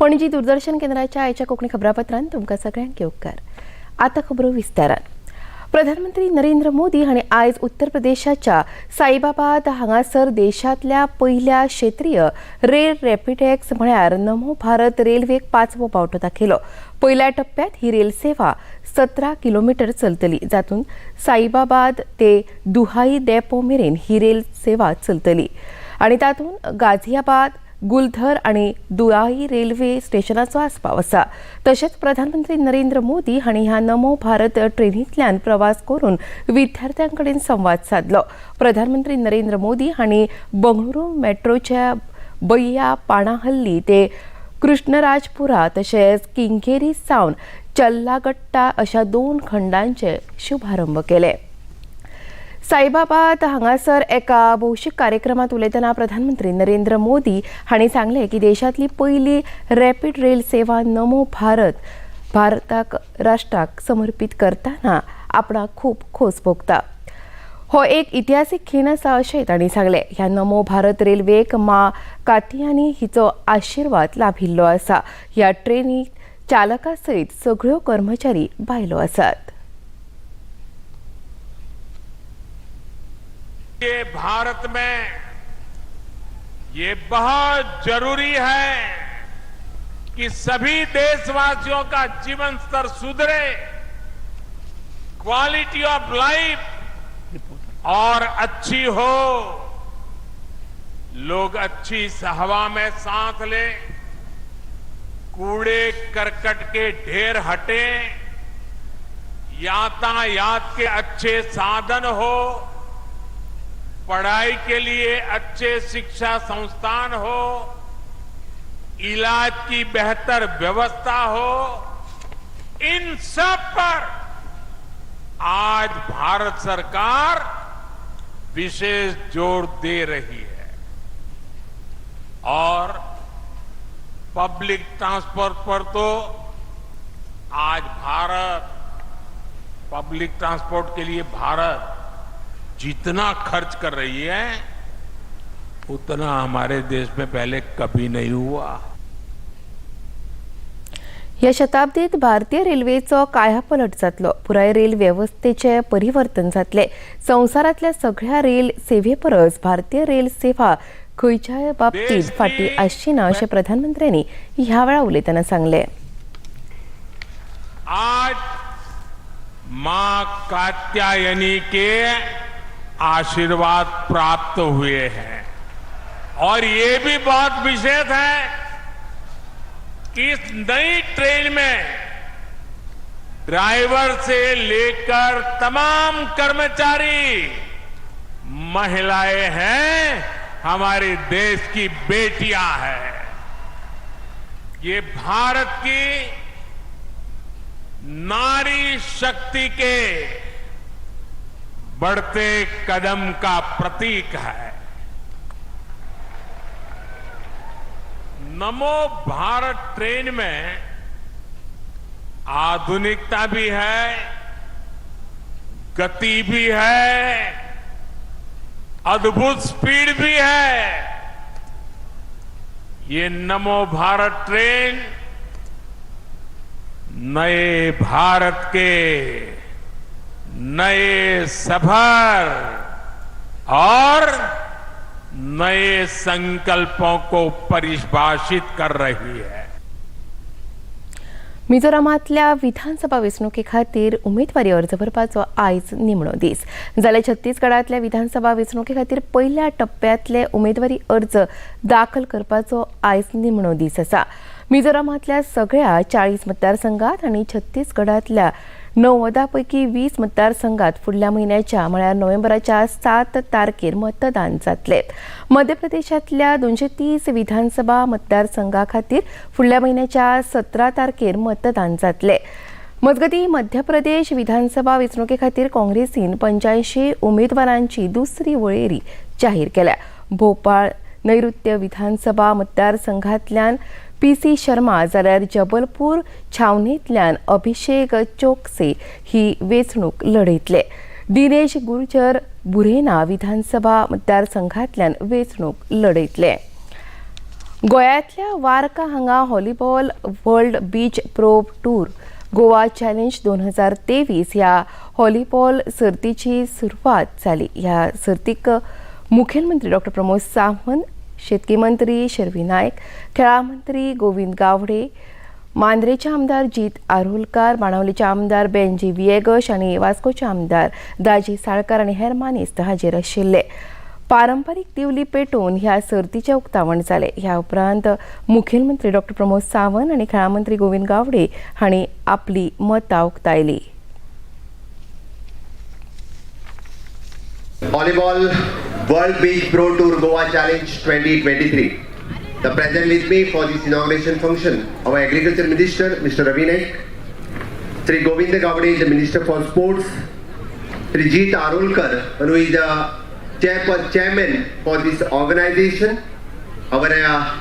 पणजी दूरदर्शन केंद्राच्या आयच्या कोकणी खबरापत्रांत तुमकां सगळ्यांक येवकार। आता खबरो विस्तारान। प्रधानमंत्री नरेंद्र मोदी हांणी आयज उत्तर प्रदेशाच्या साईबाबाद हांगासर देशांतल्या पहिल्या क्षेत्रीय रेल रॅपिडेक्स म्हळ्यार नमो भारत रेल्वेक 5वो पावटो दाखयलो। पहिल्या टप्प्यात ही रेल सेवा 17 किलोमीटर चलतली, जातून साईबाबाद ते दुहाई डेपो मेरेन ही रेल सेवा चलतली आणि तातूंत गाझियाबाद, गुलधर आणि दुआई रेल्वे स्टेशनाचो आस्पाव आसा। तशेंच प्रधानमंत्री नरेंद्र मोदी हांणी ह्या नमो भारत ट्रेनींतल्यान प्रवास करून विद्यार्थ्यांकडेन संवाद साधलो। प्रधानमंत्री नरेंद्र मोदी हांणी बंगळुरू मेट्रोच्या बैया पाणाहल्ली ते कृष्णराजपुरा तशेंच किंगेरी सावन चल्लागट्टा अशा 2 खंडांचे शुभारंभ केले। साईबाबाद हांगासर एका भौशीक कार्यक्रमात उलयतना प्रधानमंत्री नरेंद्र मोदी हांणी सांगले की देशांतली पहिली रॅपीड रेल सेवा नमो भारताक राष्ट्राक समर्पित करतना आपणाक खूब खोस भोगता। हो एक इतिहासीक खीण आसा अशेंय तांणी सांगले। ह्या नमो भारत रेल्वेक मा कातियांनी हिचो आशिर्वाद लाभिल्लो आसा। ह्या ट्रेनीक चालका सयत सगळ्यो कर्मचारी बायलो आसात। ये भारत में ये बहुत जरूरी है कि सभी देशवासियों का जीवन स्तर सुधरे, क्वालिटी ऑफ लाइफ और अच्छी हो, लोग अच्छी हवा में सांस ले, कूड़े करकट के ढेर हटे, यातायात के अच्छे साधन हो, पढ़ाई के लिए अच्छे शिक्षा संस्थान हो, इलाज की बेहतर व्यवस्था हो, इन सब पर आज भारत सरकार विशेष जोर दे रही है। और पब्लिक ट्रांसपोर्ट पर तो आज पब्लिक ट्रांसपोर्ट के लिए भारत जितना खर्च कर रही है उतना हमारे देश में पहले कभी नहीं हुआ। ह्या शताब्दीत भारतीय रेल्वेचो कायापलट जातलो। पुराय रेल व्यवस्थेचे परिवर्तन जातले। संवसारातल्या सगळ्या रेल सेवेपरस भारतीय रेल सेवा खंयच्याय बाबतीत फाटी आसची ना अशें प्रधानमंत्र्यांनी ह्या वेळा उलयतना सांगले। आज मां कात्यायनी के आशीर्वाद प्राप्त हुए हैं और ये भी बहुत विशेष है कि इस नई ट्रेन में ड्राइवर से लेकर तमाम कर्मचारी महिलाएं हैं, हमारे देश की बेटियां हैं। ये भारत की नारी शक्ति के बढ़ते कदम का प्रतीक है। नमो भारत ट्रेन में आधुनिकता भी है, गति भी है, अद्भुत स्पीड भी है। ये नमो भारत ट्रेन नए भारत के नए सफर और नए संकल्पों को परिभाषित कर रही है। मिझोरामातल्या विधानसभा वेंचणुके खातीर उमेदवारी अर्ज भरपाचो आयज निमणो दीस। जाल्यार छत्तीसगडातल्या विधानसभा वेंचणुके खातीर पहिल्या टप्प्यातले उमेदवारी अर्ज दाखल करपाचो आयज निमणो दीस आसा। मिझोरामातल्या सगळ्या 40 मतदारसंघात आणि छत्तीसगडातल्या 90 पैकी 20 मतदारसंघात फुडल्या म्हयन्याच्या म्हळ्यार नोव्हेंबराच्या 7 तारखेर मतदान जातले। मध्य प्रदेशातल्या 230 विधानसभा मतदारसंघा खातीर फुडल्या म्हयन्याच्या 17 तारखेर मतदान जातले। मजगती मध्य प्रदेश विधानसभा वेंचणुके खातीर काँग्रेसीन 85 उमेदवारांची दुसरी वळेरी जाहीर केल्या। भोपाळ नैऋत्य विधानसभा मतदारसंघातल्यान पीसी शर्मा जाल्यार जबलपूर छावणींतल्यान अभिषेक चोक्सी ही वेंचणूक लढयतले। दिनेश गुर्जर बुरेना विधानसभा मतदारसंघातल्यान वेंचणूक लढयतले। गोंयांतल्या वार्का हांगा volleyball world beach pro tour Goa challenge 2023 ह्या व्हॉलीबॉल सर्तीची सुरवात जाली. ह्या सर्तीक मुखेलमंत्री डॉ. प्रमोद सावंत, शेतकी मंत्री शर्वी नायक, खेळा मंत्री गोविंद गावडे, मांद्रेचे आमदार जीत आरोलकार, बाणावलेचे आमदार बेंजी विएगस आनी वास्कोचे आमदार दाजी साळकार आनी हेर मानेस्त हाजीर आशिल्ले. पारंपारीक दिवली पेटोवन ह्या सर्तीचें उक्तावण जालें. ह्या उपरांत मुखेलमंत्री डॉ. प्रमोद सावंत आनी खेळा मंत्री गोविंद गावडे हांणी आपली मतां उक्तायली. Volleyball World Beach Pro Tour Goa Challenge 2023. The present with me for this inauguration function, our Agriculture Minister, Mr. Ravi Naik, Sri Govind Gavade, the Minister for Sports, Sri Jeet Arolkar, who is the chairman for this organization, our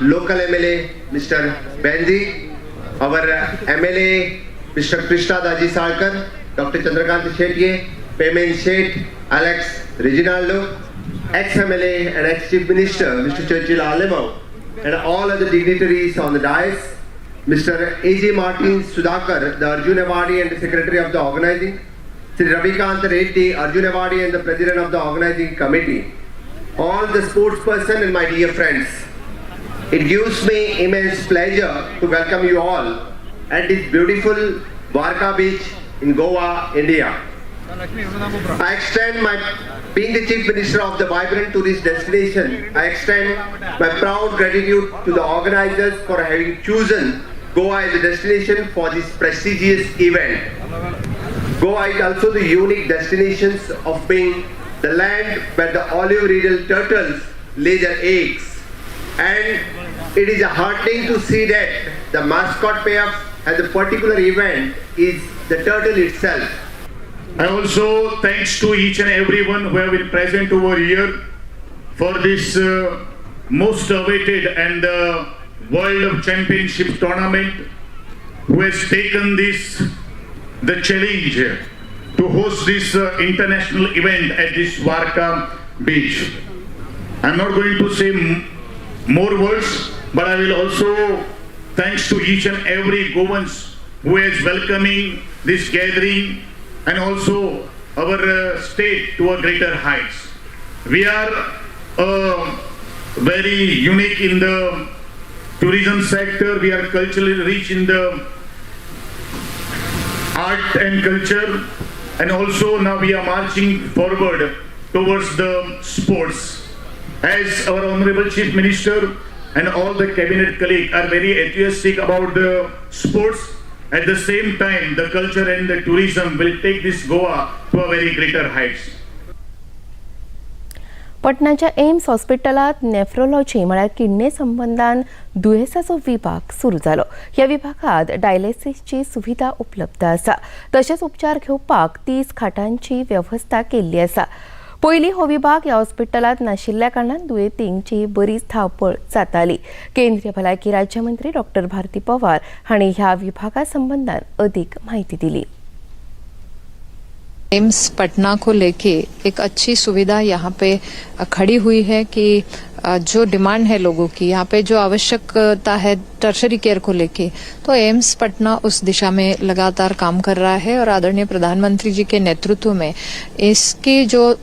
local MLA, Mr. Benzi, our MLA, Mr. Krishna Daji Sarkar, Dr. Chandrakant Shetye, Payment Shet, Alex Reginaldo, ex-MLA and ex-Chief Minister, Mr. Churchill Alemau, and all other dignitaries on the dais, Mr. A.J. Martin Sudhakar, the Arjun Awardee and the Secretary of the Organizing, Sri Ravikant Reddy, Arjun Awardee and the President of the Organizing Committee, all the sportsperson and my dear friends. It gives me immense pleasure to welcome you all at this beautiful Varka Beach in Goa, India. I extend being the Chief Minister of the vibrant tourist destination, I extend my proud gratitude to the organizers for having chosen Goa as a destination for this prestigious event. Goa is also the unique destinations of being the land where the olive reedle turtles lay their eggs. And it is heartening to see that the mascot payoff at the particular event is the turtle itself. I also thanks to each and everyone who have been present over here for this most awaited and World of Championships tournament, who has taken the challenge to host this international event at this Varka beach. I'm not going to say more words, but I will also thanks to each and every Goans who is welcoming this gathering and also our state to a greater heights. We are very unique in the tourism sector. We are culturally rich in the art and culture, and also now we are marching forward towards the sports. As our Honorable Chief Minister and all the cabinet colleagues are very enthusiastic about the sports, at the same time the culture and the tourism will take this Goa to a very greater heights. पटनाच्या एम्स हॉस्पिटलात nephrology म्हळ्यार kidney संबंधान दुयेंसाचो विभाग सुरू जालो. ह्या विभागात डायलिसिसची सुविधा उपलब्ध आसा. तशेंच उपचार घेवपाक 30 खाटांची व्यवस्था केल्ली आसा. पयलीं हो विभाग ह्या हॉस्पिटलात नाशिल्ल्या कारणान दुयेंतींची बरीच धांवपळ जाताली. केंद्रीय भलायकी राज्यमंत्री डॉ. भारती पवार हांणी ह्या विभागा संबंधान अदीक माहिती दिली. एम्स पटना को लेके एक अच्छी सुविधा यहाँ पे खड़ी हुई है कि जो डिमांड है लोगों की, यहाँ पे जो आवश्यकता है टर्शरी केयर को लेके, तो एम्स पटना उस दिशा में लगातार काम कर रहा है और आदरणीय प्रधानमंत्री जी के नेतृत्व में इसकी जो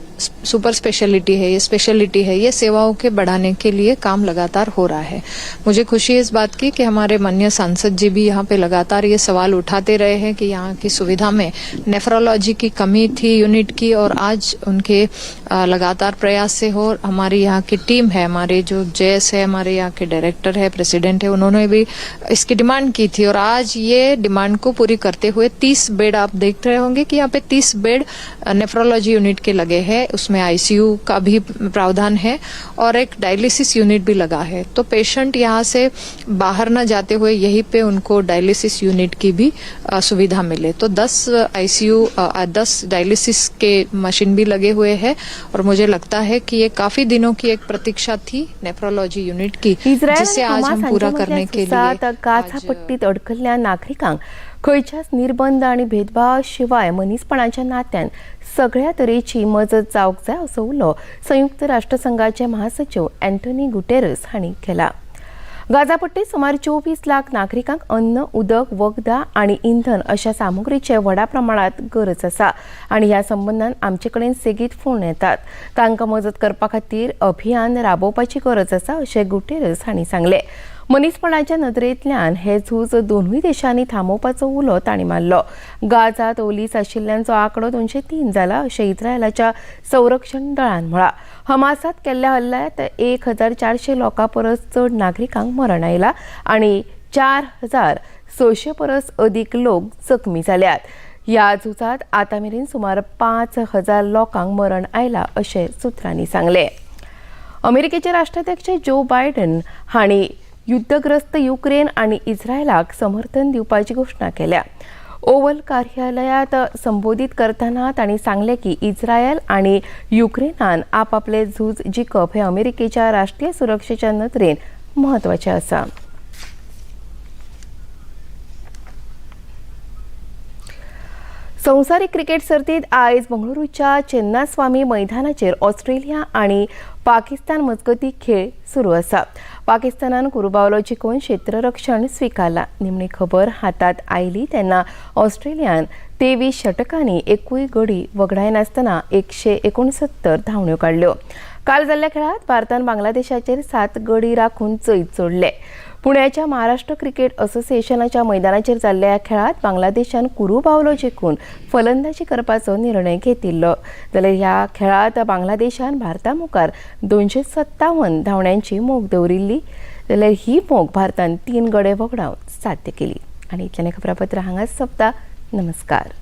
सुपर स्पेशलिटी है, ये सेवाओं के बढ़ाने के लिए काम लगातार हो रहा है. मुझे खुशी है इस बात की कि हमारे माननीय सांसद जी भी यहाँ पे लगातार ये सवाल उठाते रहे हैं कि यहाँ की सुविधा में नेफ्रोलॉजी की कमी थी यूनिट की, और आज उनके लगातार प्रयास से हो. हमारी यहाँ की टीम है, हमारे जो जेएस है, हमारे यहाँ के डायरेक्टर है, प्रेसिडेंट है, उन्होंने भी इसकी डिमांड की थी और आज ये डिमांड को पूरी करते हुए 30 बेड, आप देख रहे होंगे कि यहाँ पे 30 बेड नेफ्रोलॉजी यूनिट के लगे हैं. उसमें आईसीयू का भी प्रावधान है और एक डायलिसिस यूनिट भी लगा है. तो पेशेंट यहाँ से बाहर न जाते हुए यहीं पे उनको डायलिसिस यूनिट की भी सुविधा मिले. तो 10 आईसीयू 10 डायलिसिस के मशीन भी लगे हुए हैं और मुझे लगता है कि ये काफी दिनों की एक प्रतीक्षा थी नेफ्रोलॉजी यूनिट की, जिसे आज हम पूरा करने के लिए गाझापट्टीत अडकल्ल्या नागरिकांक खंयच्याच निर्बंध आणि भेदभावा शिवाय मनीसपणाच्या नात्यान सगळ्या तरेची मजत जावंक जाय असो उलो संयुक्त राष्ट्रसंघाचे महासचिव अँटोनी गुटेरस हांणी केला. गाझा पट्टीत सुमार 24 लाख नागरिकांक अन्न, उदक, वखदां आणि इंधन अशा सामुग्रीचे व्हडा प्रमाणात गरज आसा आणि ह्या संबंधान आमचे कडेन सेगीत फोन येतात. तांकां मजत करपा खातीर अभियान राबोवपाची गरज आसा अशें गुटेरस हांणी सांगलें. मनीसपणाच्या नदरेंतल्यान हे झूज दोनूय देशांनी थांबोवपाचो उलो तांणी मारलो. गाझात ओलीस आशिल्ल्यांचो आंकडो 203 जाला अशें इस्रायलाच्या संरक्षण दळान म्हळां. हमासात केल्ल्या हल्ल्यांत 1400 लोकां परस चड नागरिकांक मरण आयलां आणि 4600 परस अदीक लोक जखमी जाल्यात. ह्या झुजांत आतां मेरेन सुमार 5000 लोकांक मरण आयलां अशें सुत्रांनी सांगलें. अमेरिकेचे राष्ट्राध्यक्ष जो बायडन हांणी युद्धग्रस्त युक्रेन आणि इस्रायलाक समर्थन दिवपाची घोशणा केल्या. ओव्हल कार्यालयांत संबोधीत करतना तांणी सांगलें की इस्रायल आणि युक्रेनान आपापले झूज जिखप हे अमेरिकेच्या राष्ट्रीय सुरक्षेच्या नदरेन म्हत्वाचें आसा. संवसारीक क्रिकेट सर्तीत आयज बंगळुरूच्या चेन्नास्वामी मैदानाचेर ऑस्ट्रेलिया आणि पाकिस्तान मजगतीं खेळ सुरू आसा. पाकिस्तानान कुरुबावलो जिखून क्षेत्ररक्षण स्वीकारला. निमणी खबर हातात आयली तेन्ना ऑस्ट्रेलियान 23 षटकांनी एकूय गडी वगडायनासतना 169 धांवड्यो काडल्यो. काल जाल्ल्या खेळांत भारतान बांगलादेशाचेर 7 गडी राखून जैत जोडले. पुण्याच्या महाराष्ट्र क्रिकेट असोसिएशनाच्या मैदानाचेर जाल्ल्या ह्या खेळांत बांगलादेशान कुरुबावलो जिखून फलंदाजी करपाचो निर्णय घेतिल्लो. जाल्यार ह्या खेळांत बांगलादेशान भारता मुखार 257 धांवड्यांची मोख दवरिल्ली. जाल्यार ही मोख भारतान 3 गडे वगडावन साध्य केली. आनी इतल्यान खबरापत्र हांगाच सोंपता. नमस्कार.